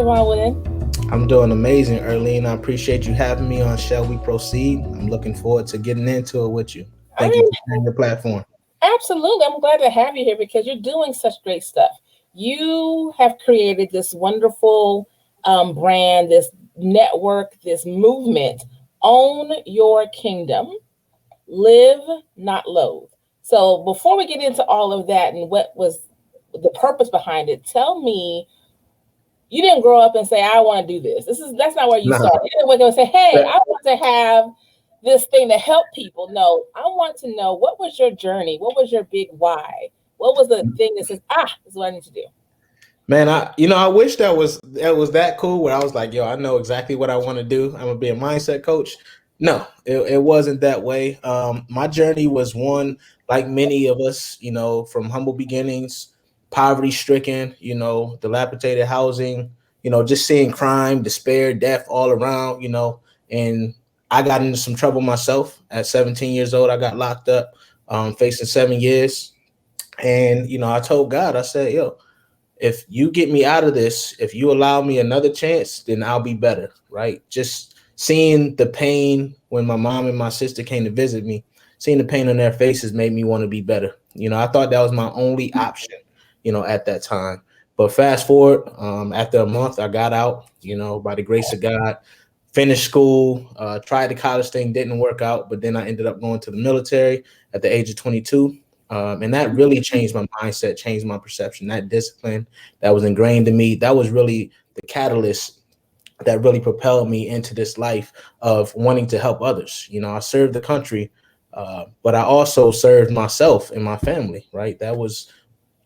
Jevon Wooden? I'm doing amazing, Erlene. I appreciate you having me on Shall We Proceed? I'm looking forward to getting into it with you. Thank you for sharing your platform. Absolutely. I'm glad to have you here because you're doing such great stuff. You have created this wonderful brand, this network, this movement. Own your kingdom. Live, not loathe. So before we get into all of that and what was the purpose behind it, tell me, you didn't grow up and say, I want to do this. That's not where you Nah, started. You didn't wake up and say, hey, I want to have this thing to help people. No, I want to know, what was your journey? What was your big why? What was the thing that says, this is what I need to do? man, I wish that cool where I was like, yo, I know exactly what I want to do. I'm gonna be a mindset coach. No, it wasn't that way. My journey was one like many of us, from humble beginnings, poverty stricken, dilapidated housing, just seeing crime, despair, death all around, and I got into some trouble myself at 17 years old. I got locked up, facing 7 years. And, I told God, I said, yo, if you get me out of this, if you allow me another chance, then I'll be better, right? Just seeing the pain when my mom and my sister came to visit me, seeing the pain on their faces made me want to be better. I thought that was my only option, at that time. But fast forward, after a month, I got out, by the grace of God, finished school, tried the college thing, didn't work out, but then I ended up going to the military at the age of 22. And that really changed my mindset, changed my perception. That discipline that was ingrained in me, that was really the catalyst that really propelled me into this life of wanting to help others. I served the country, but I also served myself and my family, right? That was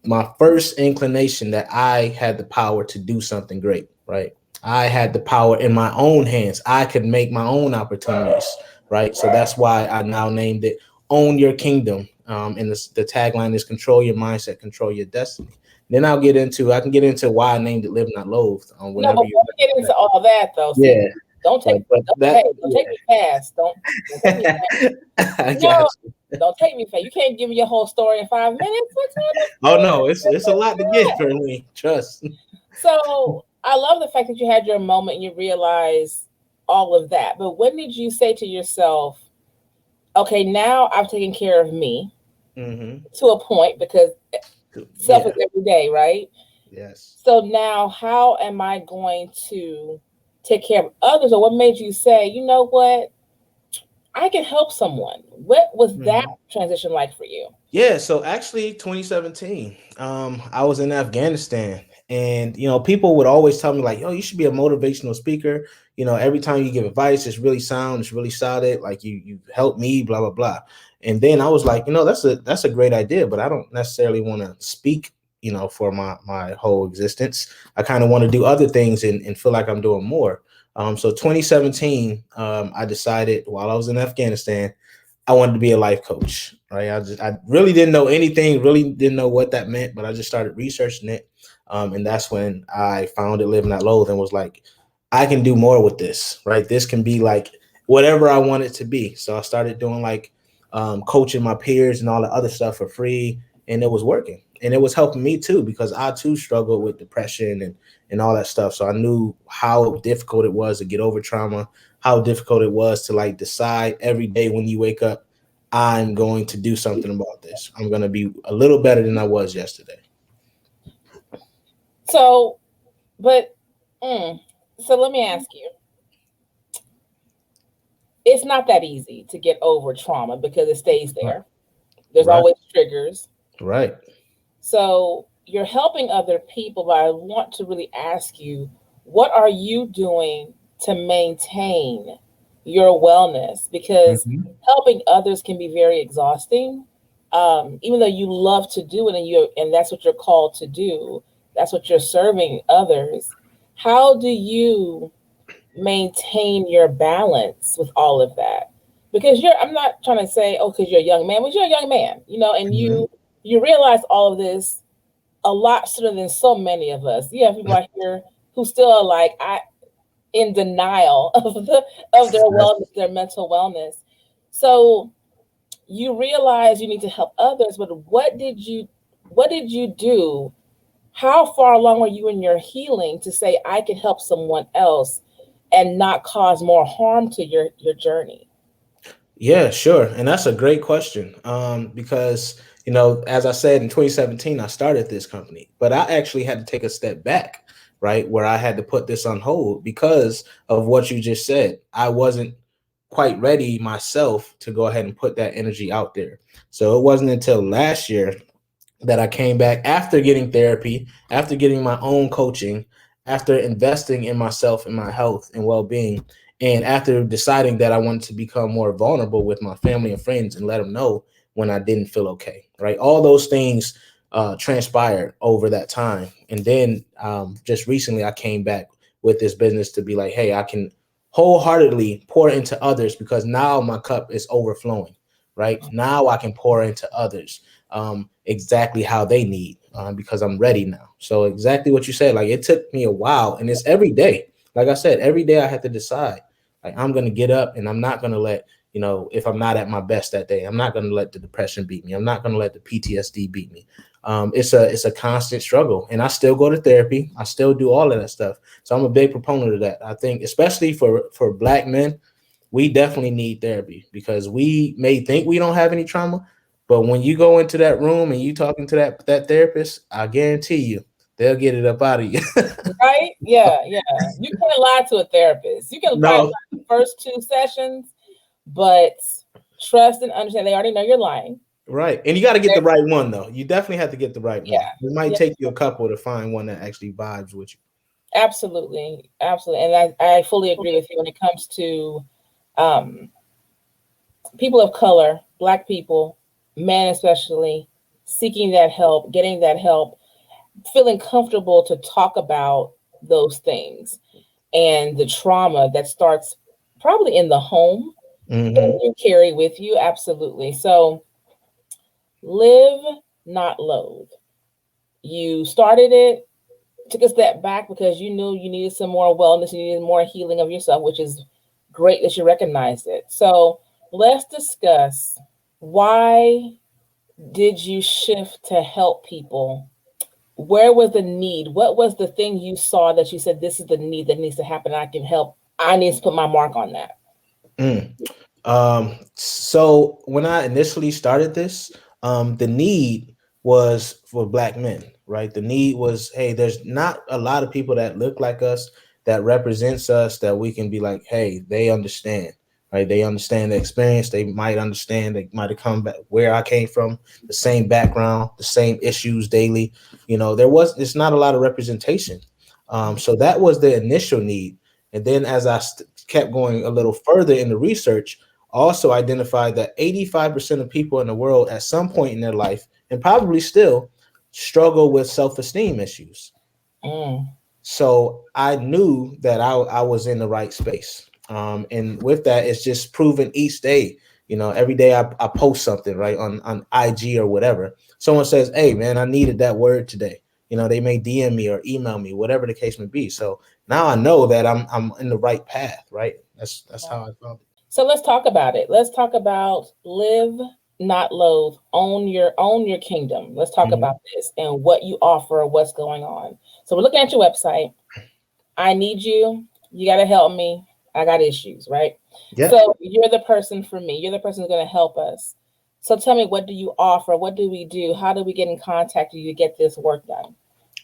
my first inclination that I had the power to do something great, right? I had the power in my own hands. I could make my own opportunities, right? So that's why I now named it Own Your Kingdom. And the tagline is control your mindset, control your destiny. Then I can get into why I named it Live Not Loathe. No, Whenever you before we get into all that though, see, Yeah, don't take but don't, that, hey, don't take me fast. Don't take me fast. I No, got you. don't take me fast. You can't give me your whole story in 5 minutes. What kind of Oh no, it's a lot to get for me. Trust. So I love the fact that you had your moment and you realized all of that. But when did you say to yourself, okay, now I've taken care of me to a point, because self Yeah. is every day, right? Yes. So now how am I going to take care of others? Or what made you say, you know what? I can help someone. What was that transition like for you? Yeah, so actually 2017, I was in Afghanistan, and people would always tell me like, yo, you should be a motivational speaker. Every time you give advice, it's really sound, it's really solid, like you help me, blah, blah, blah. And then I was like, that's a great idea, but I don't necessarily want to speak, for my whole existence. I kind of want to do other things and feel like I'm doing more. So 2017, I decided while I was in Afghanistan, I wanted to be a life coach, right? I really didn't know anything, really didn't know what that meant, but I just started researching it. And that's when I found it, Live Not Loathe, and was like, I can do more with this, right? This can be like whatever I want it to be. So I started doing like coaching my peers and all the other stuff for free, and it was working. And it was helping me too, because I too struggled with depression and all that stuff. So I knew how difficult it was to get over trauma, how difficult it was to like decide every day when you wake up, I'm going to do something about this. I'm going to be a little better than I was yesterday. So, but, so let me ask you, it's not that easy to get over trauma because it stays there. There's Right. always triggers. Right. So you're helping other people, but I want to really ask you, what are you doing to maintain your wellness? Because Mhm. helping others can be very exhausting. Even though you love to do it and that's what you're called to do, that's what you're serving others. How do you maintain your balance with all of that? Because I'm not trying to say, oh, because you're a young man, but you're a young man, and Mhm. you realize all of this a lot sooner than so many of us. You have people out here who still are like in denial of their That's wellness, their mental wellness. So you realize you need to help others, but what did you do? How far along are you in your healing to say I can help someone else and not cause more harm to your journey? Yeah, sure. And that's a great question. Because, as I said in 2017, I started this company, but I actually had to take a step back, right? Where I had to put this on hold because of what you just said. I wasn't quite ready myself to go ahead and put that energy out there. So it wasn't until last year that I came back after getting therapy, after getting my own coaching, after investing in myself and my health and well being, and after deciding that I wanted to become more vulnerable with my family and friends and let them know when I didn't feel okay, right? All those things transpired over that time. And then just recently, I came back with this business to be like, hey, I can wholeheartedly pour into others because now my cup is overflowing, right? Now I can pour into others exactly how they need because I'm ready now. So exactly what you said, like it took me a while and it's every day. Like I said, every day I have to decide, like I'm going to get up and I'm not going to let, if I'm not at my best that day, I'm not going to let the depression beat me. I'm not going to let the PTSD beat me. It's a constant struggle and I still go to therapy. I still do all of that stuff. So I'm a big proponent of that. I think especially for Black men, we definitely need therapy because we may think we don't have any trauma, but when you go into that room and you talking to that therapist, I guarantee you they'll get it up out of you. Right? Yeah, yeah. You can't lie to a therapist. You can probably No, lie the first two sessions, but trust and understand they already know you're lying. right. And you got to get the right one though. You definitely have to get the right one. Yeah, It might yeah, take you a couple to find one that actually vibes with you. absolutely, absolutely. And I fully agree with you when it comes to um, people of color, Black people, men especially, seeking that help, getting that help, feeling comfortable to talk about those things and the trauma that starts probably in the home Hmm. and you carry with you. Absolutely. So, live, not loathe. You started it, took a step back because you knew you needed some more wellness, you needed more healing of yourself, which is great that you recognized it. So, let's discuss why did you shift to help people? Where was the need? What was the thing you saw that you said, this is the need that needs to happen? I can help. I need to put my mark on that. Mm. So when I initially started this, the need was for Black men, right? The need was, hey, there's not a lot of people that look like us, that represents us, that we can be like, hey, they understand, right? They understand the experience. They might understand. They might have come back where I came from, the same background, the same issues daily. It's not a lot of representation. So that was the initial need. And then as I kept going a little further in the research, also identified that 85% of people in the world at some point in their life, and probably still, struggle with self-esteem issues. Mm, So I knew that I was in the right space. And with that, it's just proven each day. Every day I post something right on IG or whatever. Someone says, "Hey man, I needed that word today." They may DM me or email me, whatever the case may be. So now I know that I'm in the right path, right? That's yeah. how I found it. So let's talk about it. Let's talk about live, not loathe. Own your kingdom. Let's talk Mhm. about this and what you offer, what's going on. So we're looking at your website. I need you. You got to help me. I got issues, right? Yeah. So you're the person for me. You're the person who's going to help us. So tell me, what do you offer? What do we do? How do we get in contact with you to get this work done?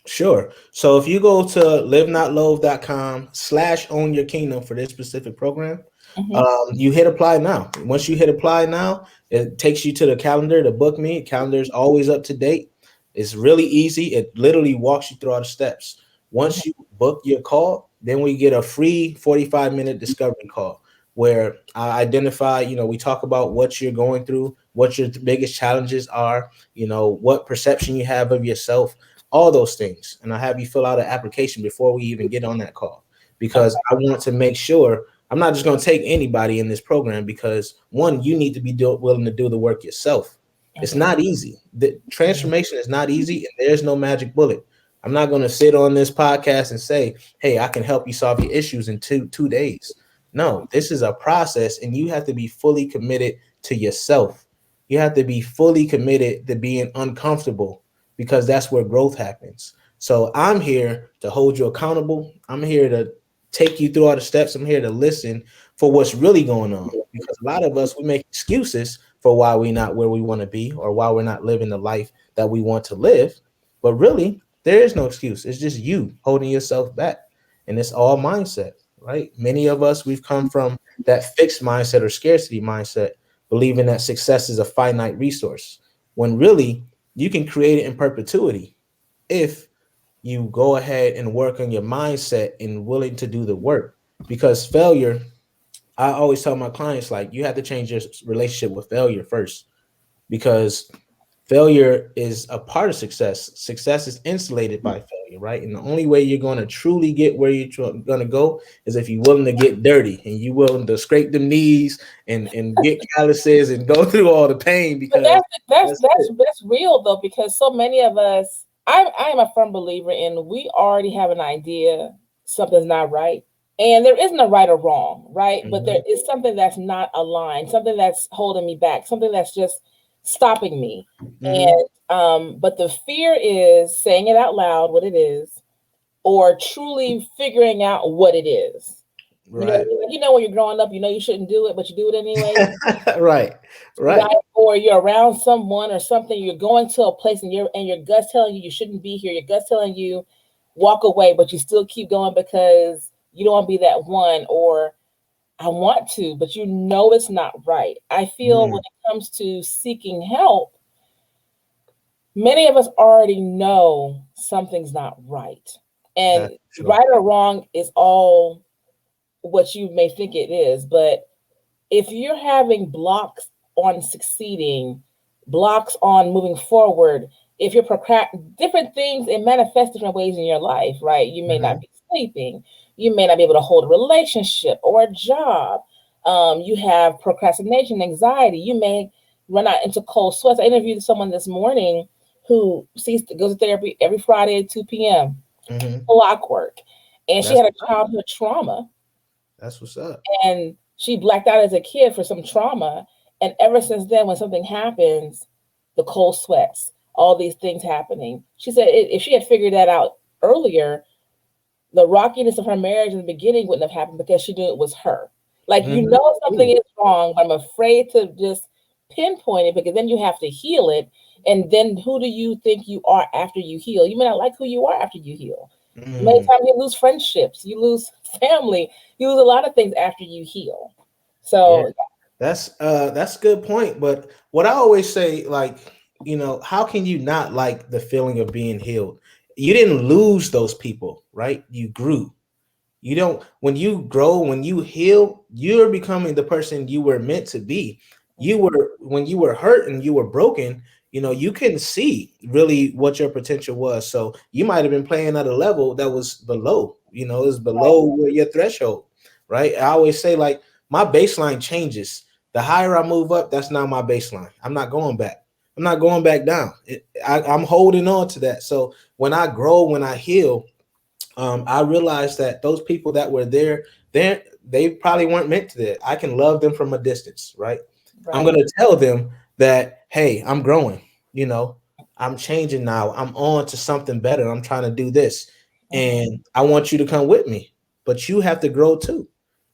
Sure. So if you go to livenotloathe.com/own your kingdom for this specific program, Hmm. you hit apply now. Once you hit apply now, it takes you to the calendar to book me. Calendar is always up to date. It's really easy. It literally walks you through all the steps. Once you book your call, then we get a free 45-minute discovery call where I identify, we talk about what you're going through, what your biggest challenges are, what perception you have of yourself, all those things. And I have you fill out an application before we even get on that call because Okay. I want to make sure I'm not just going to take anybody in this program because one, you need to be willing to do the work yourself. It's Okay. not easy. The transformation is not easy and there's no magic bullet. I'm not going to sit on this podcast and say, hey, I can help you solve your issues in two days. No, this is a process and you have to be fully committed to yourself. You have to be fully committed to being uncomfortable because that's where growth happens. So I'm here to hold you accountable. I'm here to take you through all the steps. I'm here to listen for what's really going on. Because a lot of us, we make excuses for why we're not where we want to be or why we're not living the life that we want to live. But really, there is no excuse. It's just you holding yourself back. And it's all mindset, right? Many of us, we've come from that fixed mindset or scarcity mindset, believing that success is a finite resource, when really you can create it in perpetuity if you go ahead and work on your mindset and willing to do the work. Because failure, I always tell my clients, like, you have to change your relationship with failure first, because failure is a part of success. Success is insulated by failure, right? And the only way you're going to truly get where you're going to go is if you're willing to get dirty and you're willing to scrape the knees and get calluses and go through all the pain, But because that's it. that's real though, because so many of us, I am a firm believer in, we already have an idea something's not right. And there isn't a right or wrong, right? But there Mhm. is something that's not aligned, something that's holding me back, something that's just stopping me. Mhm. And but the fear is saying it out loud what it is, or truly figuring out what it is. You know, Right. you know when you're growing up, you know you shouldn't do it, but you do it anyway. Right. Right. Right, or you're around someone or something, you're going to a place and your gut's telling you you shouldn't be here, your gut's telling you walk away, but you still keep going because you don't want to be that one, or I want to, but you know it's not right. I feel Mm, when it comes to seeking help, many of us already know something's not right. And that's sure. right or wrong is all what you may think it is, but if you're having blocks on succeeding, blocks on moving forward, if you're different things, it manifests different ways in your life, right? You may not Mhm. be sleeping, you may not be able to hold a relationship or a job. You have procrastination, anxiety. You may run out into cold sweats. I interviewed someone this morning who goes to therapy every Friday at 2 p.m. Mhm. Clockwork, and she That's had a what's up. childhood trauma, That's what's up. and she blacked out as a kid for some trauma. And ever since then, when something happens, the cold sweats, all these things happening. She said if she had figured that out earlier, the rockiness of her marriage in the beginning wouldn't have happened, because she knew it was her. Like, you Mhm. know something Ooh. is wrong, but I'm afraid to just pinpoint it, because then you have to heal it. And then who do you think you are after you heal? You may not like who you are after you heal. Many Mm. times you lose friendships, you lose family, you lose a lot of things after you heal. Yeah. So That's a good point. But what I always say, like, how can you not like the feeling of being healed? You didn't lose those people, right? You grew. You don't, when you grow, when you heal, you're becoming the person you were meant to be. You mhm, were, when you were hurt and you were broken, you can see really what your potential was. So you might have been playing at a level that was below, it was right, below your threshold, right? I always say, like, my baseline changes. The higher I move up, that's not my baseline. I'm not going back. I'm not going back down. I'm holding on to that. So when I grow, when I heal, I realized that those people that were there, they probably weren't meant to that. I can love them from a distance, right? I'm right. gonna tell them that, hey, I'm growing, I'm changing now. I'm on to something better. I'm trying to do this, Mhm. and I want you to come with me, but you have to grow too,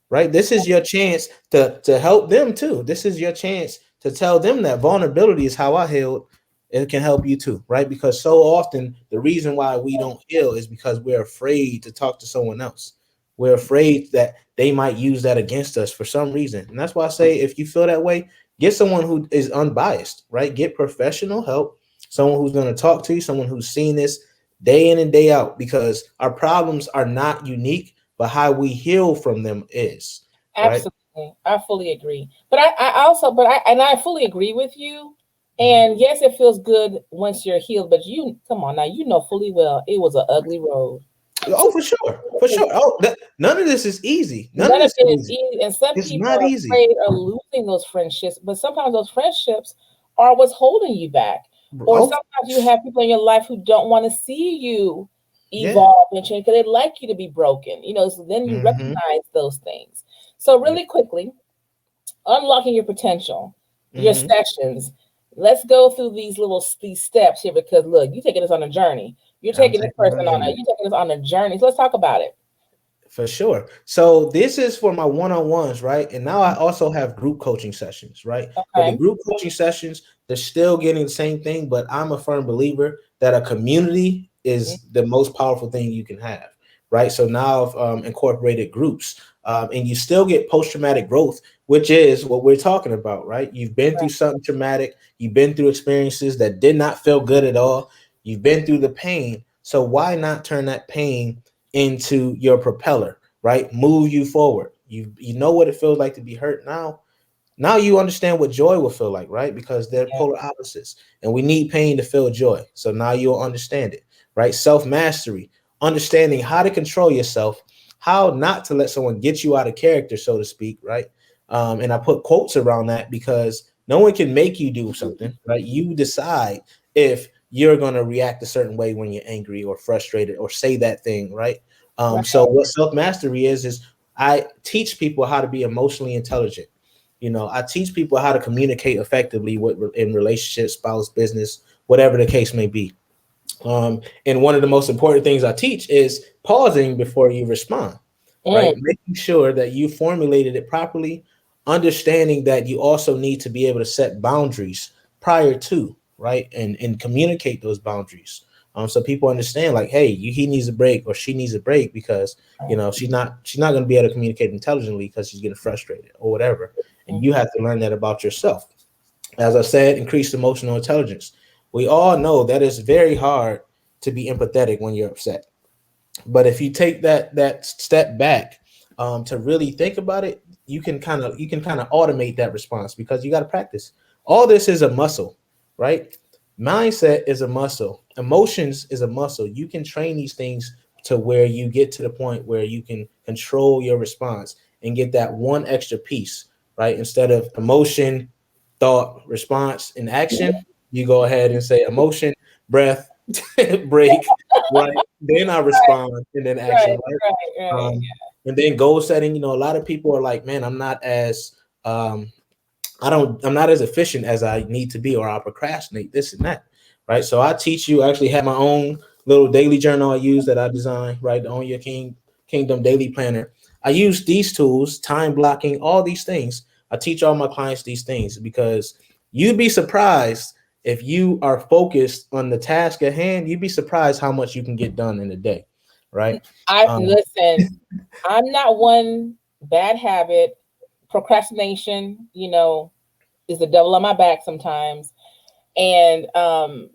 right? This is your chance to help them too. This is your chance to tell them that vulnerability is how I healed. It can help you too, right? Because so often the reason why we don't heal is because we're afraid to talk to someone else. We're afraid that they might use that against us for some reason. And that's why I say, if you feel that way, get someone who is unbiased, right? Get professional help, someone who's going to talk to you, someone who's seen this day in and day out, because our problems are not unique, but how we heal from them is, right? Absolutely. I fully agree. But I fully agree with you. Mhm. And yes, it feels good once you're healed, but you come on now, you know fully well it was an ugly road. Oh, for sure, for sure. Oh, none of this is easy. None of None of this it is is easy. easy. And some It's people not are easy. afraid of losing those friendships, but sometimes those friendships are what's holding you back. Or Oh, sometimes you have people in your life who don't want to see you yeah. evolve and change, because they like you to be broken. So then you Hmm. recognize those things. So Yeah. really quickly, unlocking your potential, your Hmm. sessions. Let's go through these steps here, because look, you taking us on a journey. You're I'm taking this taking person my on a, journey. you're taking us on a journey. So let's talk about it. For sure. So this is for my one-on-ones, right? And now I also have group coaching sessions, right? With the Okay. group coaching sessions, they're still getting the same thing, but I'm a firm believer that a community Mhm. is the most powerful thing you can have, right? So now I've incorporated groups, and you still get post-traumatic growth, which is what we're talking about, right? You've been through Right. something traumatic, you've been through experiences that did not feel good at all, you've been through the pain. So why not turn that pain into your propeller, right? Move you forward. You know what it feels like to be hurt now. Now you understand what joy will feel like, right? Because they're Yeah. polar opposites, and we need pain to feel joy. So now you'll understand it, right? Self mastery, understanding how to control yourself, how not to let someone get you out of character, so to speak, right? And I put quotes around that because no one can make you do something, right? You decide if you're going to react a certain way when you're angry or frustrated or say that thing, right? Right. So what self mastery is I teach people how to be emotionally intelligent. I teach people how to communicate effectively in relationships, spouse, business, whatever the case may be. And one of the most important things I teach is pausing before you respond, Mm. right? Making sure that you formulated it properly, understanding that you also need to be able to set boundaries prior to, right? And communicate those boundaries. So people understand, like, hey, he needs a break or she needs a break because she's not going to be able to communicate intelligently because she's getting frustrated or whatever. And you have to learn that about yourself. As I said, increased emotional intelligence. We all know that it's very hard to be empathetic when you're upset. But if you take that step back to really think about it, you can kind of automate that response because you got to practice. All this is a muscle, right? Mindset is a muscle. Emotions is a muscle. You can train these things to where you get to the point where you can control your response and get that one extra piece, right? Instead of emotion, thought, response, and action, you go ahead and say emotion, breath, break, right? Then I respond and then action, Right. right? Right. Right. And then goal setting, a lot of people are like, man, um, I'm not as efficient as I need to be, or I'll procrastinate this and that, right? So I teach you, I actually have my own little daily journal I use that I designed, right? On your Kingdom Daily Planner. I use these tools, time blocking, all these things. I teach all my clients these things because you'd be surprised if you are focused on the task at hand. You'd be surprised how much you can get done in a day, right? I Um, listen. I'm not one bad habit. Procrastination, is the devil on my back sometimes. And 'cause,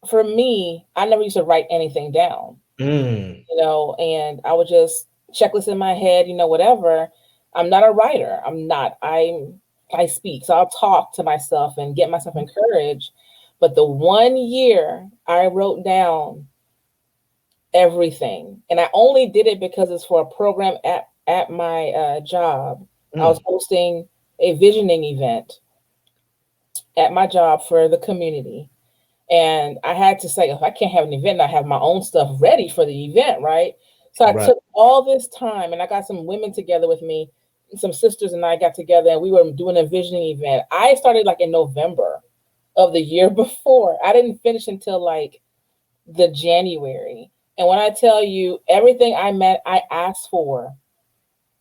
for me, I never used to write anything down. mm, And I would just checklist in my head, whatever. I'm not a writer. I'm not. I speak. So I'll talk to myself and get myself encouraged. But the 1 year I wrote down everything, and I only did it because it's for a program at my job. I was mm, hosting a visioning event at my job for the community. And I had to say, if I can't have an event, I have my own stuff ready for the event, right? So I right. took all this time and I got some women together with me, some sisters and I got together and we were doing a visioning event. I started like in November of the year before. I didn't finish until like the January. And when I tell you everything I asked for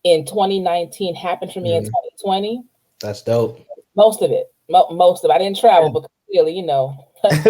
in 2019 happened for me in Mm, 2020, that's dope. most of it. Most of it. I didn't travel because really,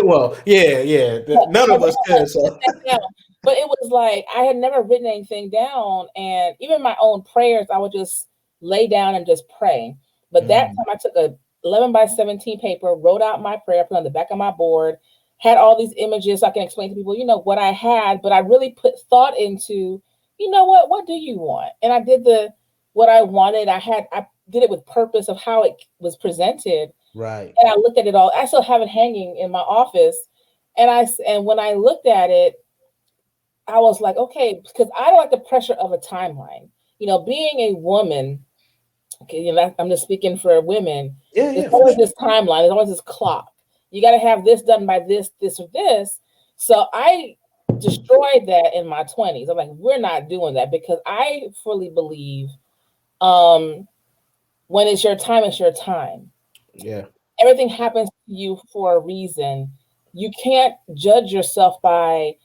Well, yeah, yeah. None of us could. So, down. But it was like I had never written anything down, and even my own prayers, I would just lay down and just pray. But that mm, time, I took a 11 by 17 paper, wrote out my prayer, put it on the back of my board, had all these images so I can explain to people, what I had. But I really put thought into, what do you want? And I did the what I wanted. I did it with purpose of how it was presented, right. and I looked at it all. I still have it hanging in my office, and when I looked at it, I was like, okay, because I don't like the pressure of a timeline. Being a woman, okay, I'm just speaking for women. Yeah, There's yeah, for always sure. this timeline. There's always this clock. You got to have this done by this, or this. So I destroyed that in my 20s. I'm like, we're not doing that because I fully believe um, when it's your time, it's your time. Yeah. Everything happens to you for a reason. you can't judge yourself by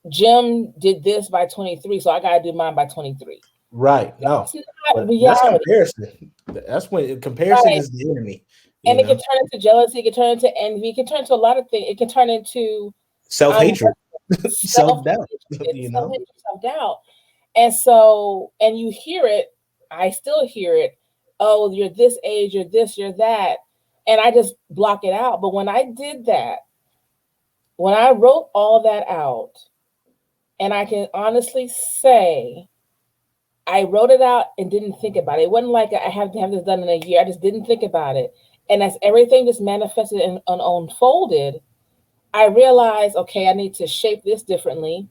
Jim did this by 23, so I got to do mine by 23. Right. No, That's not but that's reality, comparison. That's when comparison right? is the enemy. And You it can know, turn into jealousy, it can turn into envy, it can turn into a lot of things. It can turn into self um, hatred, self doubt. self-hatred, You know. self-doubt. And so, and you hear it, I still hear it. Oh, you're this age, you're this, you're that. And I just block it out. But when I did that, when I wrote all that out, and I can honestly say, I wrote it out and didn't think about it. It wasn't like I have to have this done in a year. I just didn't think about it. And as everything just manifested and unfolded, I realized, okay, I need to shape this differently.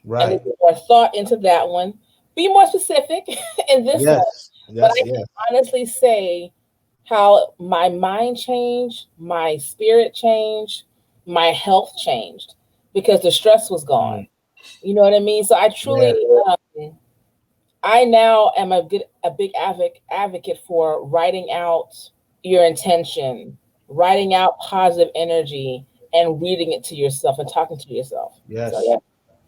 I need Right. to put more thought into that one. Be more specific in this one. Yes. But Yes. I can Yes. honestly say how my mind changed, my spirit changed, my health changed because the stress was gone. Mm, You know what I mean? So I truly, yeah. um, I now am a big advocate for writing out your intention, writing out positive energy, and reading it to yourself and talking to yourself. So Yes. yeah,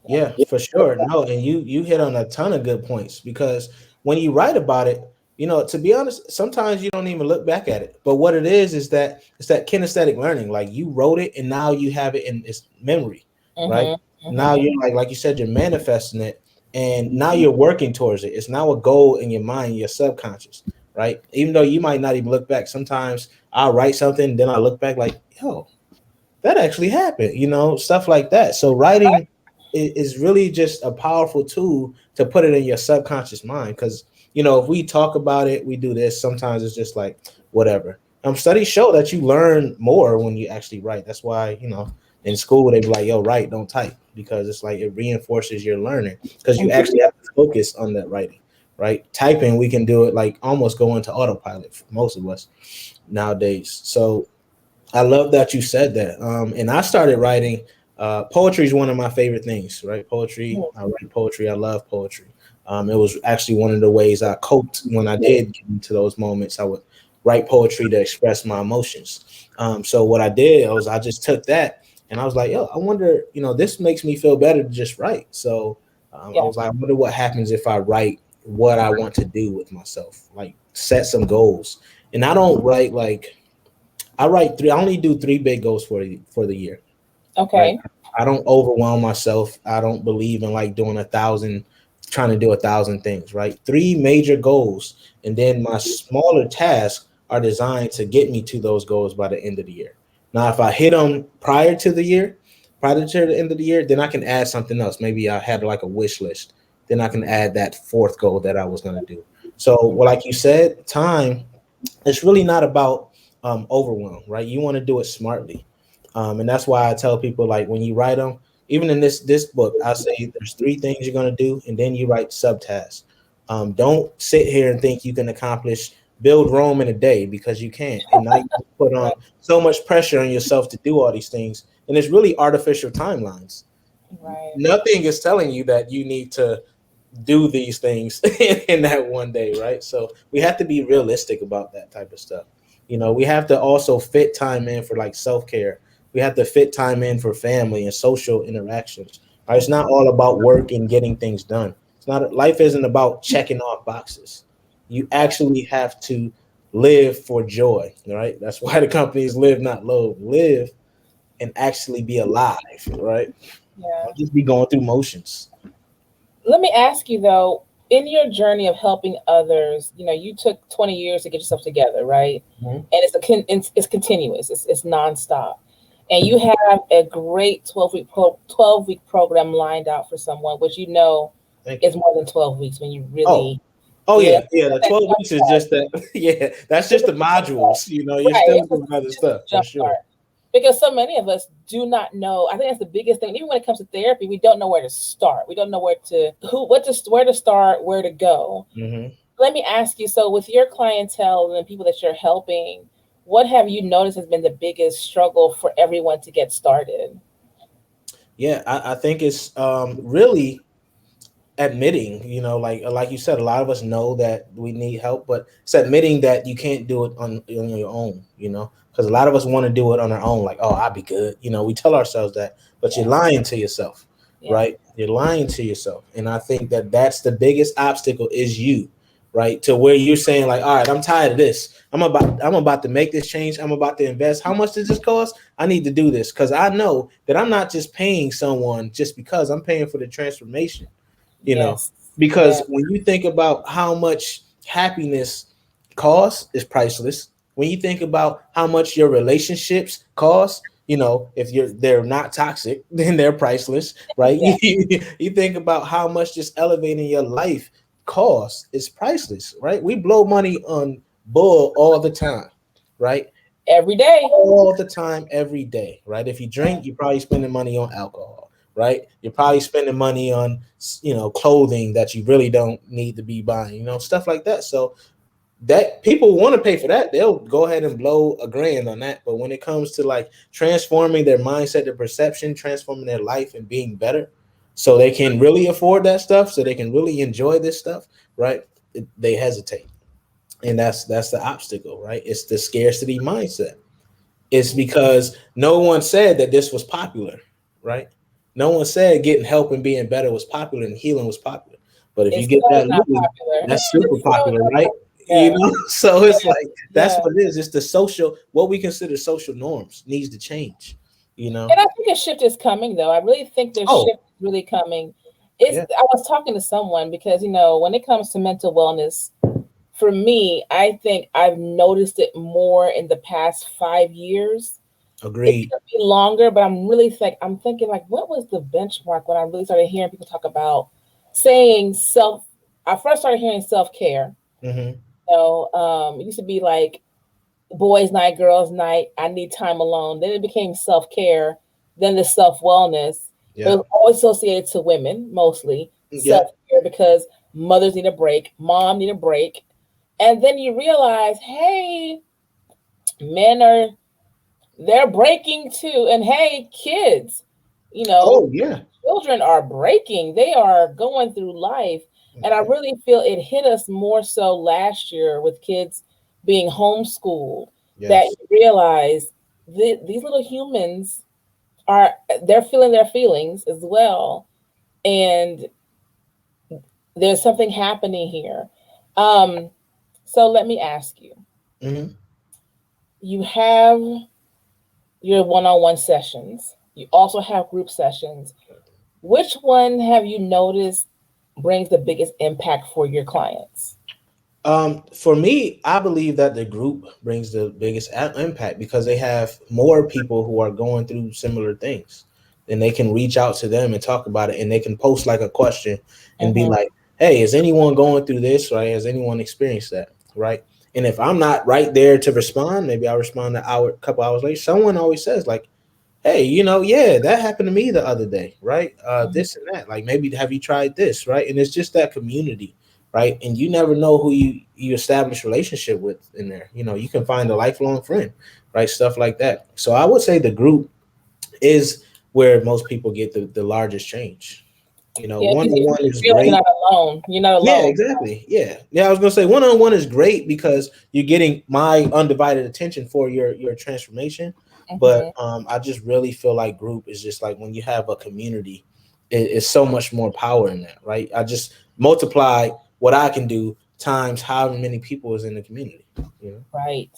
Yeah, yeah. for sure. No, and you hit on a ton of good points because when you write about it, to be honest, sometimes you don't even look back at it. But what it is that it's that kinesthetic learning. Like you wrote it and now you have it in its memory, right? Mm-hmm, Now mm-hmm. you're like you said, you're manifesting it and now you're working towards it. It's now a goal in your mind, your subconscious, right? Even though you might not even look back. Sometimes I'll write something, then I look back like, yo, that actually happened, stuff like that. So writing is really just a powerful tool to put it in your subconscious mind. Because if we talk about it, we do this. Sometimes it's just like whatever. Studies show that you learn more when you actually write. That's why in school they be like, "Yo, write, don't type," because it's like it reinforces your learning because you actually have to focus on that writing. Right, typing we can do it like almost go into autopilot for most of us nowadays. So I love that you said that. And I started writing. Poetry is one of my favorite things, right? Poetry. I write poetry. I love poetry. It was actually one of the ways I coped when I did get into those moments. I would write poetry to express my emotions. So what I did was I just took that and I was like, yo, I wonder, this makes me feel better to just write. So I Yeah. was like, I wonder what happens if I write what I want to do with myself, like set some goals. And I don't write like I write three. I only do three big goals for the year. Right. Okay. I don't overwhelm myself. I don't believe in like doing trying to do 1,000 things. Right. Three major goals, and then my smaller tasks are designed to get me to those goals by the end of the year. Now, if I hit them prior to the end of the year, then I can add something else. Maybe I had like a wish list. Then I can add that fourth goal that I was going to do. So, well, like you said, time it's really not about overwhelm, right? You want to do it smartly, and that's why I tell people like when you write them, even in this book, I say there's three things you're gonna do, and then you write subtasks. Don't sit here and think you can build Rome in a day because you can't, and now you put on Right. so much pressure on yourself to do all these things, and it's really artificial timelines. Right. Nothing is telling you that you need to do these things in that one day, right? So we have to be realistic about that type of stuff. We have to also fit time in for like self care. We have to fit time in for family and social interactions. Right? It's not all about work and getting things done. It's not life isn't about checking off boxes. You Right. actually have to live for joy, right? That's why the companies live, not loathe. Live and actually be alive, right? Yeah. Don't just be going through motions. Let me ask you though, in your journey of helping others, you took 20 years to get yourself together, right? Mhm. And it's continuous. It's nonstop. And you have a great 12-week program lined out for someone, which Thank is you. more than 12 weeks when you Oh, really, Oh yeah, yeah, yeah. The that 12 jump weeks is start. just that. Yeah, that's just the modules. You're Right. still It's doing other just a stuff for jump sure. start. Because so many of us do not know. I think that's the biggest thing. Even when it comes to therapy, we don't know where to start. We don't know where to start, where to go. Hmm. Let me ask you, so with your clientele and the people that you're helping, what have you noticed has been the biggest struggle for everyone to get started? Yeah, I think it's really. admitting, like you said, a lot of us know that we need help, but it's admitting that you can't do it on your own, because a lot of us want to do it on our own, like, oh, I'll be good. We tell ourselves that, but you're Yes. lying to yourself, Yeah. right? You're lying to yourself. And I think that that's the biggest obstacle is you, right? To where you're saying like, all right, I'm tired of this. I'm about to make this change. I'm about to invest. How much does this cost? I need to do this because I know that I'm not just paying someone just because I'm paying for the transformation, you know, Yes. because Yeah. when you think about how much happiness costs, is priceless. When you think about how much your relationships cost, if they're not toxic, then they're priceless, right? Yeah. You think about how much just elevating your life costs, is priceless, right? We blow money on bull all the time, right? Every day. All the time, every day, right? If you drink, you're probably spending money on alcohol, right? You're probably spending money on, clothing that you really don't need to be buying, stuff like that. So that people want to pay for that, they'll go ahead and blow $1,000 on that. But when it comes to like transforming their mindset, their perception, transforming their life and being better, so they can really afford that stuff, so they can really enjoy this stuff, right? They hesitate, and that's the obstacle, right? It's the scarcity mindset. It's because no one said that this was popular, right? No one said getting help and being better was popular and healing was popular. But if you It's get so that not Louis, popular. that's super It's so popular, not right? popular. So Yeah. it's like that's Yeah. what it is. It's the social, what we consider social norms needs to change, And I think a shift is coming, though. I really think the Oh, shift is really coming. It's. yeah, I was talking to someone because when it comes to mental wellness, for me, I think I've noticed it more in the past 5 years. It agreed. could be longer, but I'm thinking like, what was the benchmark when I really started hearing people talk about saying self? I first started hearing self care. Hmm. It used to be like boys' night, girls' night. I need time alone. Then it became self care. Then the self wellness. But it Yeah, was always associated to women mostly yeah. self care because mothers need a break, mom need a break, and then you realize, hey, men are they're breaking too, and hey, kids, you know, Oh, yeah. children are breaking. They are going through life, and I Mhm. really feel it hit us more so last year with kids being homeschooled that Yes. you realize these little humans are they're feeling their feelings as well, and there's something happening here. Um, so let me ask you: Hmm. you have your one-on-one sessions. You also have group sessions. Which one have you noticed brings the biggest impact for your clients? For me, I believe that the group brings the biggest impact because they have more people who are going through similar things. And they can reach out to them and talk about it, and they can post like a question and be Mm-hmm. like, hey, is anyone going through this? Right? Has anyone experienced that? Right. And if I'm not right there to respond, maybe I'll respond an hour, couple hours later. Someone always says, like, hey, yeah, that happened to me the other day, right? Mm-hmm. This and that. Like, maybe have you tried this, right? And it's just that community, right? And you never know who you establish relationship with in there. You can find a lifelong friend, right? Stuff like that. So I would say the group is where most people get the largest change. Yeah, One because on you one is feel you're great. not alone. You're not Yeah, alone. exactly. Yeah. I was gonna say one on one is great because you're getting my undivided attention for your transformation. But Mm-hmm. I just really feel like group is just like when you have a community, it's so much more power in that, right? I just multiply what I can do times how many people is in the community. You know. Right.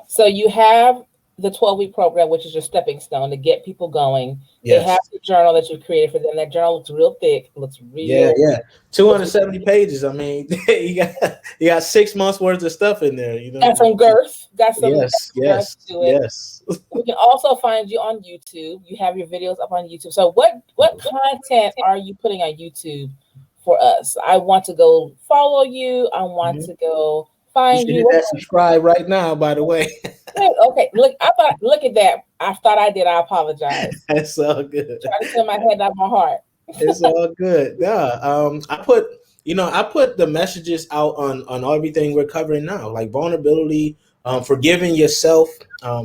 So you have the 12-week program, which is your stepping stone to get people going. They have Yes. the journal that you created for them. That journal looks real thick, looks Yeah, real, yeah. Two looks hundred seventy pages. I mean, you got 6 months worth of stuff in there. got some girth, Yes, girth yes, to it. yes. We can also find you on YouTube. You have your videos up on YouTube. So what content are you putting on YouTube for us? I want to go follow you. I want Mhm. to go You find should you. hit that subscribe right now, by the way. Okay, look at that. I thought I did. I apologize. That's all good. Trying to clear my head, not my heart. It's all good. Yeah. I put the messages out on everything we're covering now, like vulnerability, forgiving yourself,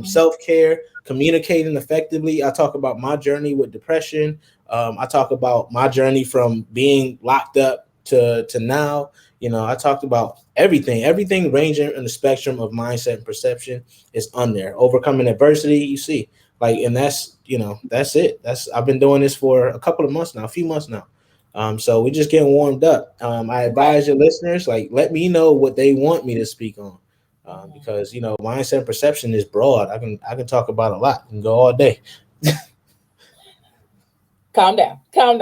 self care, communicating effectively. I talk about my journey with depression, I talk about my journey from being locked up to now. I talked about everything ranging in the spectrum of mindset and perception is on there. Overcoming adversity, you see, and that's it. I've been doing this for a couple of months now, a few months now. So we're just getting warmed up. I advise your listeners, let me know what they want me to speak on, because mindset and perception is broad. I can talk about a lot and go all day. Calm down. No,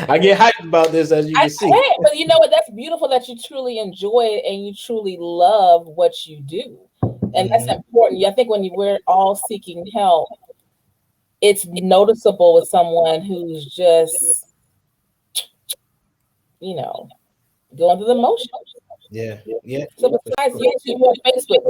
I get hyped about this, as you can see. hey, but you know what? That's beautiful that you truly enjoy it and you truly love what you do, and that's important. I think when we're all seeking help, it's noticeable with someone who's just, going through the motions. Yeah. So besides YouTube, you have Facebook.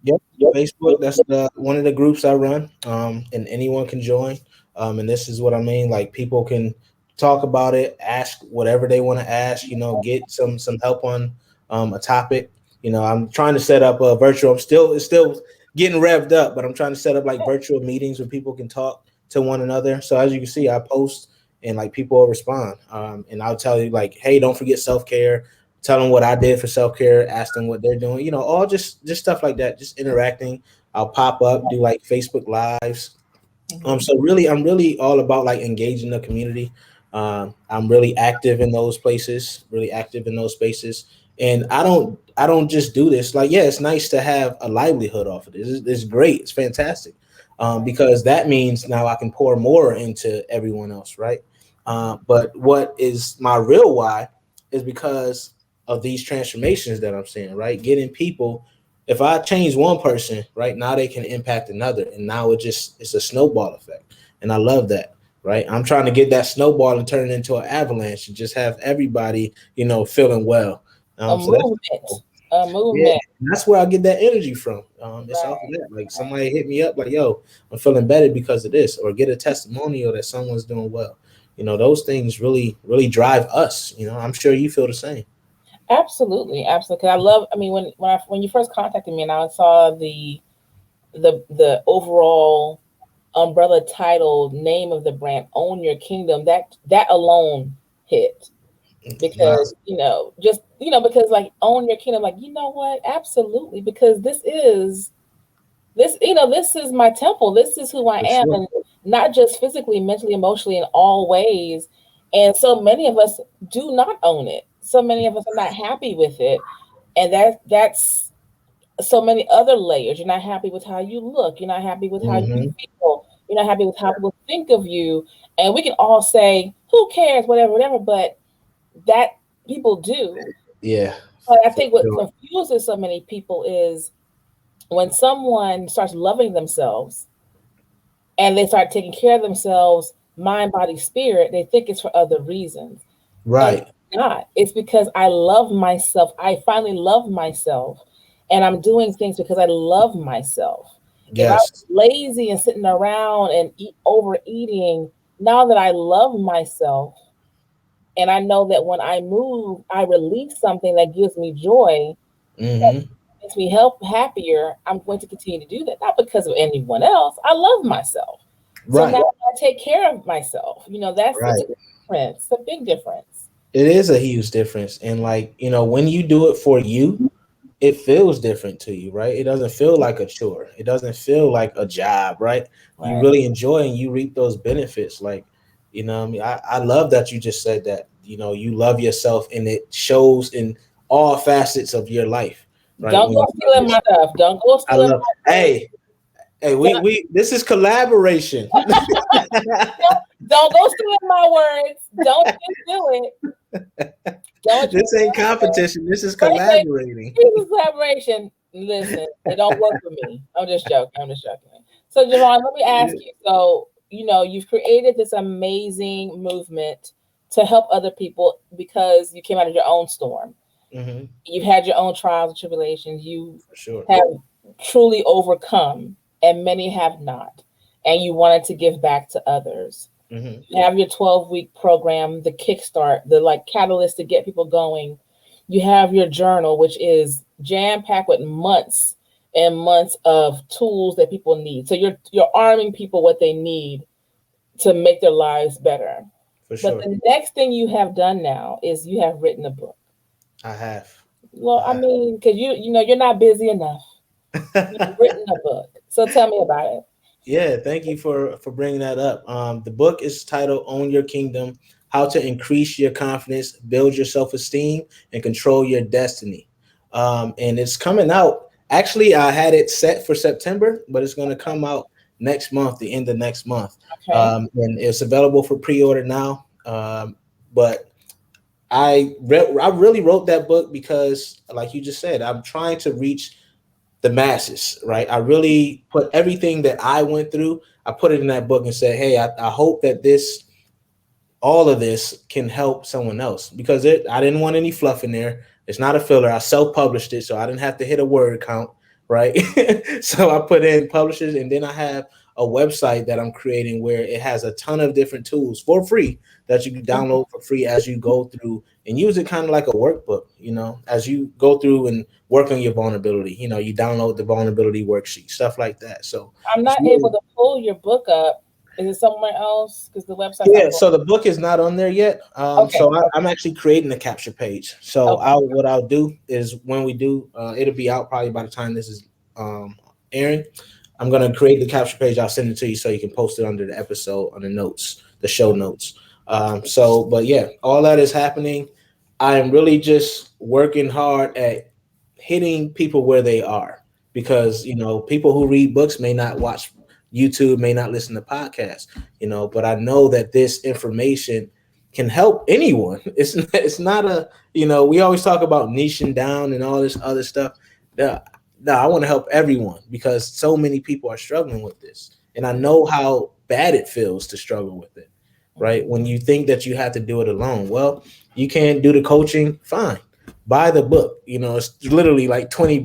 Yep. Facebook. That's one of the groups I run. And anyone can join. And this is what I mean. People can talk about it, ask whatever they want to ask. Get some help on a topic. I'm trying to set up a virtual. It's still getting revved up, but I'm trying to set up virtual meetings where people can talk to one another. So as you can see, I post and people will respond. And I'll tell you hey, don't forget self-care. Tell them what I did for self-care, ask them what they're doing, all just stuff like that, just interacting. I'll pop up, do Facebook lives. So really, I'm really all about engaging the community. I'm really active in those places, really active in those spaces. And I don't just do this. It's nice to have a livelihood off of this. It's great. It's fantastic. Because that means now I can pour more into everyone else. Right. But what is my real why is because of these transformations that I'm seeing, right? Getting people, if I change one person, right, now they can impact another. And now it's a snowball effect. And I love that, right? I'm trying to get that snowball and turn it into an avalanche and just have everybody, feeling well. A So movement. yeah, that's where I get that energy from. It's off of that. Somebody hit me up yo, I'm feeling better because of this, or get a testimonial that someone's doing well. Those things really, really drive us. I'm sure you feel the same. Absolutely. Because I love. I mean, when you first contacted me and I saw the overall umbrella title name of the brand, Own Your Kingdom, that alone hit. Because because own your kingdom, you know what, absolutely, because this is my temple, this is who I For am, sure. and not just physically, mentally, emotionally, in all ways. And so many of us do not own it, so many of us are not happy with it, and that's so many other layers. You're not happy with how you look, you're not happy with how you feel, you're not happy with how people think of you, and we can all say who cares, whatever, but that people do. Yeah. But I think what confuses so many people is when someone starts loving themselves and they start taking care of themselves, mind, body, spirit, they think it's for other reasons. Right. And it's not. It's because I love myself. I finally love myself. And I'm doing things because I love myself. If I was Yes. lazy and sitting around and overeating, now that I love myself, and I know that when I move, I release something that gives me joy, that makes me happier, I'm going to continue to do that. Not because of anyone else. I love myself. So Right. now I take care of myself. That's Right. the difference. It's a big difference. It is a huge difference. And when you do it for you, it feels different to you, right? It doesn't feel like a chore. It doesn't feel like a job, right? You Right. really enjoy and you reap those benefits. I mean, I love that you just said that, you love yourself and it shows in all facets of your life, right? Don't When go you love stealing my yourself. stuff. Don't go I stealing love, my words. hey, we this is collaboration. Don't go stealing my words. Don't just do it. Don't you This ain't do it. competition. This is Wait. collaborating. This is collaboration. Listen, it don't work for me. I'm just joking. So, Jevon, let me ask you. So, you've created this amazing movement to help other people because you came out of your own storm. Mm-hmm. You've had your own trials and tribulations. You For sure. have truly overcome, and many have not. And you wanted to give back to others. Mm-hmm. You have your 12-week program, the Kickstart, the catalyst to get people going. You have your journal, which is jam-packed with months and months of tools that people need. So you're arming people what they need to make their lives better. For But sure. the next thing you have done now is you have written a book. I have. Well, I I mean, because you know you're not busy enough. You've have. written a book, so tell me about it. Yeah, thank you for bringing that up. The book is titled "Own Your Kingdom: How to Increase Your Confidence, Build Your Self-Esteem, and Control Your Destiny." And it's coming out. Actually, I had it set for September, but it's going to come out next month, the end of next month, Okay. and it's available for pre-order now. But I really wrote that book because, like you just said, I'm trying to reach the masses, right? I really put everything that I went through, I put it in that book and said, hey, I hope that all of this can help someone else because I didn't want any fluff in there. It's not a filler. I self-published it, so I didn't have to hit a word count, right? So I put in publishers, and then I have a website that I'm creating where it has a ton of different tools for free that you can Mhm. download for free as you go through and use it kind of like a workbook, as you go through and work on your vulnerability. You download the vulnerability worksheet, stuff like that. So I'm it's not able really to pull your book up. Is it somewhere else? Because the website's not Yeah, pulling. so the book is not on there yet. Okay. I'm actually creating a capture page. So Okay. what I'll do is when we do, it'll be out probably by the time this is um, airing. I'm gonna create the capture page. I'll send it to you so you can post it under the episode on the notes, the show notes. But yeah, all that is happening. I am really just working hard at hitting people where they are because people who read books may not watch YouTube, may not listen to podcasts, but I know that this information can help anyone. It's not a we always talk about niching down and all this other stuff. No, no, I want to help everyone because so many people are struggling with this, and I know how bad it feels to struggle with it. Right when you think that you have to do it alone, well, you can't do the coaching. Fine, buy the book. It's literally like $20.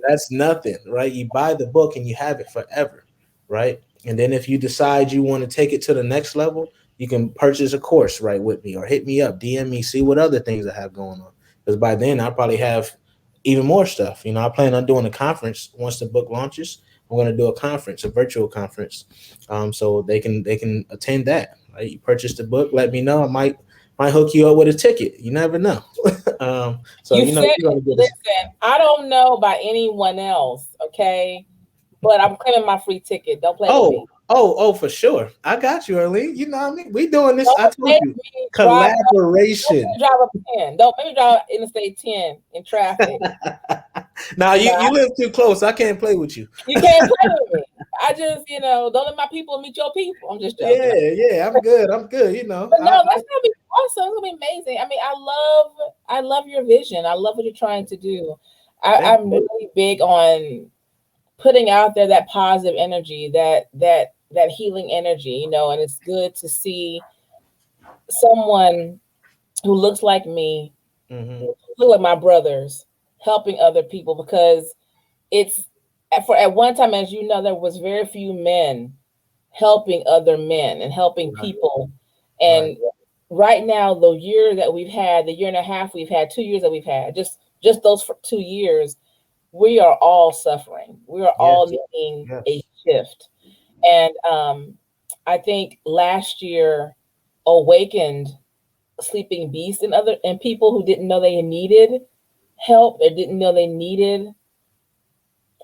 That's nothing, right? You buy the book and you have it forever, right? And then if you decide you want to take it to the next level, you can purchase a course right with me or hit me up, DM me, see what other things I have going on. Because by then I probably have even more stuff. I plan on doing a conference once the book launches. I'm going to do a conference, a virtual conference, so they can attend that. Right? You purchase the book, let me know. I might hook you up with a ticket. You never know. So You said you're it. gonna get this. Listen, I don't know about anyone else, okay? But I'm claiming my free ticket. Don't play with me. Oh, for sure. I got you, Arlene. You know what I mean? We doing this. I Don't told make you, me drive up. Don't make collaboration. me drive up 10. Don't make me drive Interstate 10 in traffic. Now You know, you live too close. I can't play with you. you can't play with me. I just, don't let my people meet your people. I'm just joking. Yeah. I'm good. I'm good. But no, that's gonna be awesome. It's gonna be amazing. I mean, I love your vision. I love what you're trying to do. Thank I'm really big on putting out there that positive energy, that healing energy, and it's good to see someone who looks like me, you. look like my brothers, helping other people because it's at one time, as you know, there was very few men helping other men and helping Right. people. Right. And right now, the year that we've had, the year and a half we've had, 2 years that we've had, just those for 2 years, we are all suffering. We are all Yes. needing a Yes. shift. And I think last year awakened sleeping beasts and people who didn't know they needed help or didn't know they needed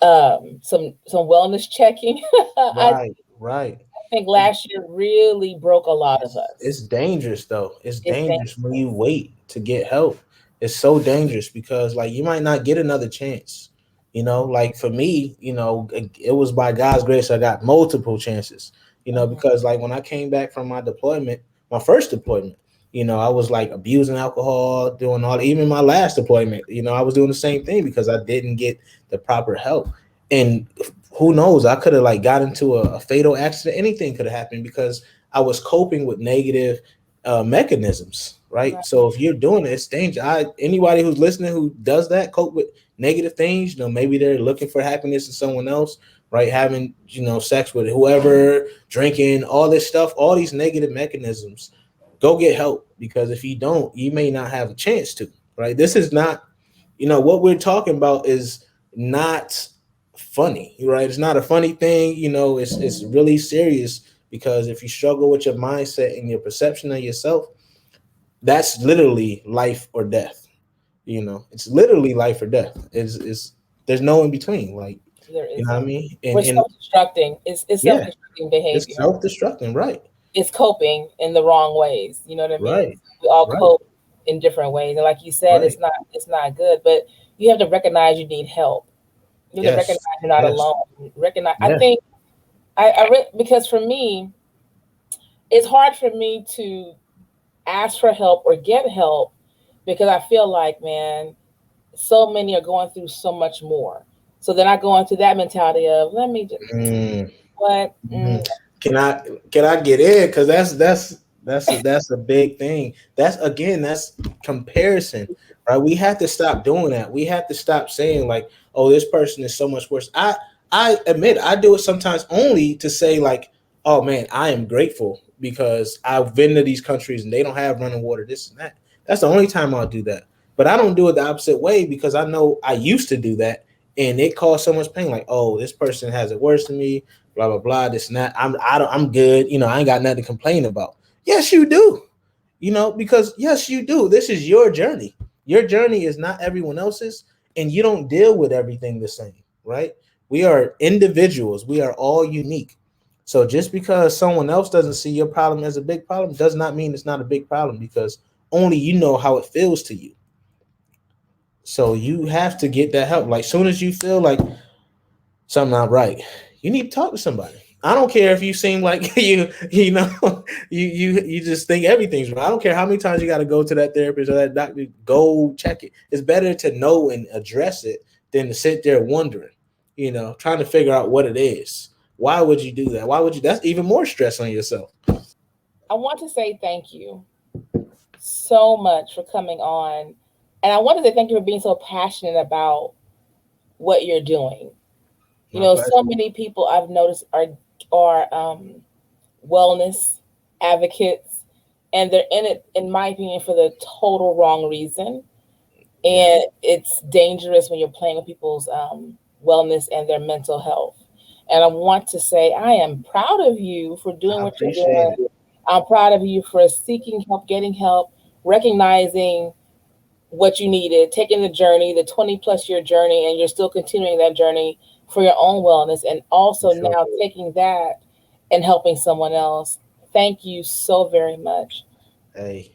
some wellness checking. I Right. Right. think last year really broke a lot of It's us. dangerous though. It's It's dangerous when you dangerous. wait to get help. It's so dangerous because like you might not get another chance. Like for me, it was by God's grace I got multiple chances. Mhm. Because like when I came back from my deployment, my first deployment, I was like abusing alcohol, doing all even my last deployment, I was doing the same thing because I didn't get the proper help. And who knows, I could have like got into a fatal accident. Anything could have happened because I was coping with negative mechanisms, right? Right. So if you're doing it, it's dangerous. Anybody who's listening who does that, cope with negative things, maybe they're looking for happiness in someone else, right? Having, sex with whoever, drinking, all this stuff, all these negative mechanisms, go get help because if you don't, you may not have a chance to, right? This is not, what we're talking about is not funny, right? It's not a funny thing, it's really serious because if you struggle with your mindset and your perception of yourself, that's literally life or death. It's literally life or death. It's there's no in between. Like, There you know what I isn't. mean? We're And self-destructing. It's yeah, self-destructing it's behavior. self-destructing. Right. It's coping in the wrong ways. You know what I mean? Right. We all Right. cope in different ways, and like you said, Right. it's not good. But you have to recognize you need help. You have to recognize Yes. you're not Yes. alone. Recognize. I Yeah. think because for me, it's hard for me to ask for help or get help because I feel like, man, so many are going through so much more. So then I go into that mentality of let me just Mm. what Mhm. Can I get in? Because that's a big thing. That's comparison, right? We have to stop doing that. We have to stop saying like, "Oh, this person is so much worse." I admit I do it sometimes only to say like, "Oh man, I am grateful because I've been to these countries and they don't have running water, this and that." That's the only time I'll do that. But I don't do it the opposite way because I know I used to do that and it caused so much pain. Like, oh, this person has it worse than me, blah blah blah, this and that. I'm good. I ain't got nothing to complain about. Yes, you do. Because yes, you do. This is your journey. Your journey is not everyone else's, and you don't deal with everything the same, right? We are individuals. We are all unique. So just because someone else doesn't see your problem as a big problem does not mean it's not a big problem because only you know how it feels to you. So you have to get that help. Like soon as you feel like something not right, you need to talk to somebody. I don't care if you seem like you just think everything's wrong. I don't care how many times you got to go to that therapist or that doctor. Go check it. It's better to know and address it than to sit there wondering, trying to figure out what it is. Why would you do that? Why would you? That's even more stress on yourself. I want to say thank you so much for coming on. And I want to say thank you for being so passionate about what you're doing. My So pleasure. many people I've noticed are wellness advocates, and they're in it, in my opinion, for the total wrong reason. Yeah, And it's dangerous when you're playing with people's wellness and their mental health. And I want to say I am proud of you for doing I what you're appreciate doing. it. I'm proud of you for seeking help, getting help, recognizing what you needed, taking the journey, the 20 plus year journey, and you're still continuing that journey for your own wellness, and For also sure. now taking that and helping someone else. Thank you so very much. Hey,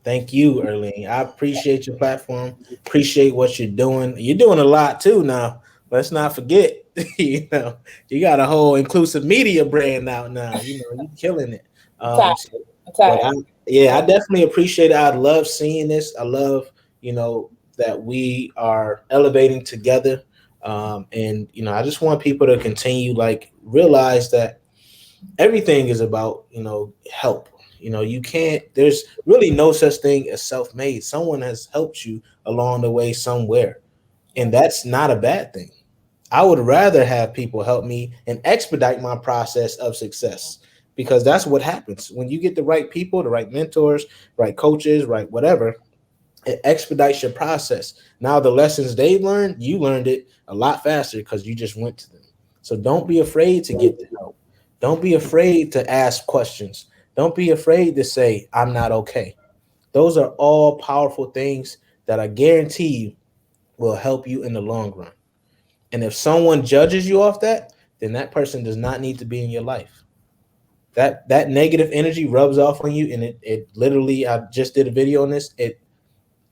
thank you, Erlene. I appreciate your platform. Appreciate what you're doing. You're doing a lot too now. Let's not forget, you know, you got a whole inclusive media brand out now. You're killing it. I'm tired. So, I'm but tired. yeah, I definitely appreciate it. I love seeing this. I love, that we are elevating together. And I just want people to continue like realize that everything is about help. You can't, there's really no such thing as self-made. Someone has helped you along the way somewhere, and Yes. that's not a bad thing. I would rather have people help me and expedite my process of success, because that's what happens when you get the right people, the right mentors, right coaches, right whatever. It expedites your process. Now the lessons they learned, you learned it a lot faster because you just went to them. So don't be afraid to get the help. Don't be afraid to ask questions. Don't be afraid to say, I'm not okay. Those are all powerful things that I guarantee you will help you in the long run. And if someone judges you off that, then that person does not need to be in your life. That negative energy rubs off on you, and it literally, I just did a video on this. It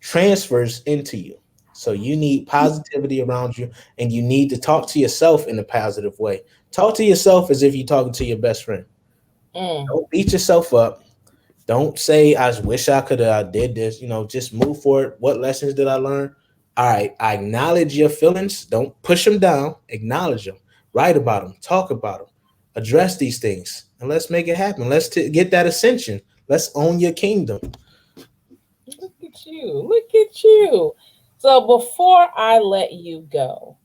transfers into you. So you need positivity around you, and you need to talk to yourself in a positive way. Talk to yourself as if you're talking to your best friend. Mm. Don't beat yourself up. Don't say, I wish I could have did this. Just move forward. What lessons did I learn? All right, I acknowledge your feelings. Don't push them down. Acknowledge them. Write about them. Talk about them. Address these things, and let's make it happen. Let's get that ascension. Let's own your kingdom. Look at you. Look at you. So before I let you go,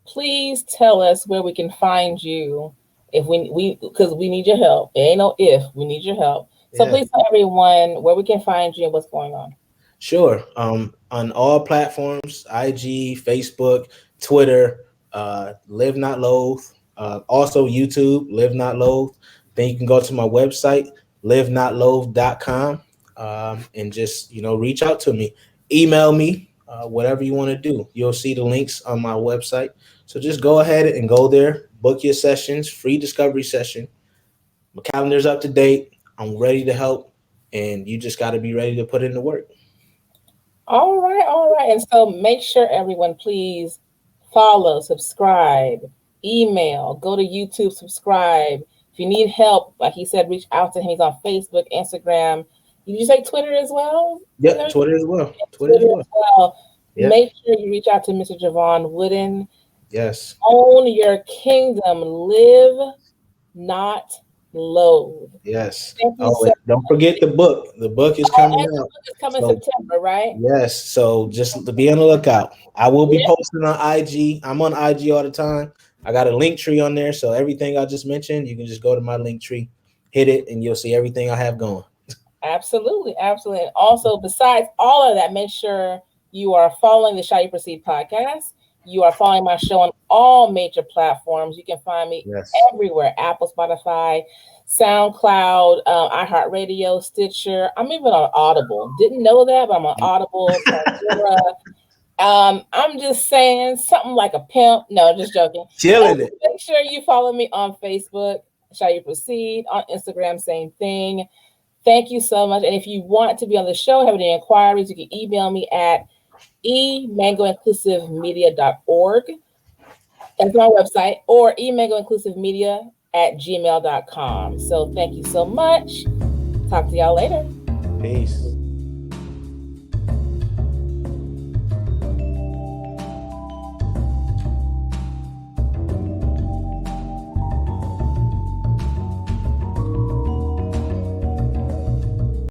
please tell us where we can find you if we because we need your help. It ain't no if, we need your help. So Yeah. please tell everyone where we can find you and what's going on. Sure. On all platforms, IG, Facebook, Twitter, Live Not Loathe. Also YouTube, Live Not Loathe. then you can go to my website, livenotloathe.com, and just, reach out to me, email me, whatever you want to do. You'll see the links on my website. So just go ahead and go there, book your sessions, free discovery session. My calendar's up to date. I'm ready to help, and you just got to be ready to put in the work. All right, all right. And so make sure everyone, please follow, subscribe, email, go to YouTube, subscribe. If you need help, like he said, reach out to him. He's on Facebook, Instagram. Did you say Twitter as well? Yep, Twitter as well. Twitter as well. Yep. Make sure you reach out to Mr. Jevon Wooden. Yes. Own your kingdom. Live, not loathe. Yes. Don't forget the book. The book is coming out. The book is coming September, right? Yes. So just to be on the lookout. I will be posting on IG. I'm on IG all the time. I got a link tree on there. So everything I just mentioned, you can just go to my link tree, hit it, and you'll see everything I have going. Absolutely. Absolutely. And also, besides all of that, make sure you are following the Shall You Proceed podcast. You are following my show on all major platforms. You can find me everywhere: Apple, Spotify, SoundCloud, iHeartRadio, Stitcher. I'm even on Audible. Didn't know that, but I'm on Audible. I'm just saying something like a pimp. No, just joking. Killing it. Make sure you follow me on Facebook, Shall You Proceed, on Instagram, same thing. Thank you so much. And if you want to be on the show, have any inquiries, you can email me at EMaingotInclusiveMedia.org. That's my website, or EMaingotInclusiveMedia@gmail.com. So thank you so much. Talk to y'all later. Peace.